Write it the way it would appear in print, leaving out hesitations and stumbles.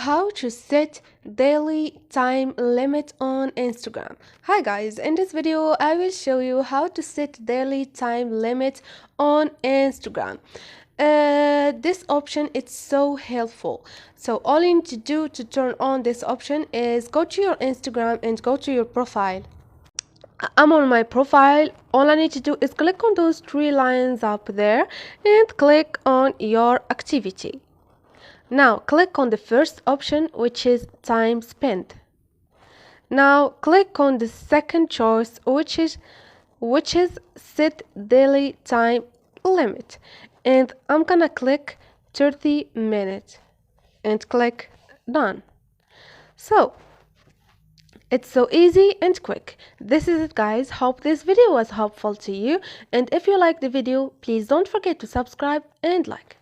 How to set daily time limit on Instagram. Hi guys, in this video I will show you how to set daily time limit on Instagram. This option is so helpful. So all you need to do to turn on this option is go to your Instagram and go to your profile. I'm on my profile. All I need to do is click on those three lines up there and click on your activity. Now click on the first option, which is time spent. Now click on the second choice, which is set daily time limit, and I'm gonna click 30 minutes and click done. So it's so easy and quick. This is it guys. Hope this video was helpful to you, and if you like the video, please don't forget to subscribe and like.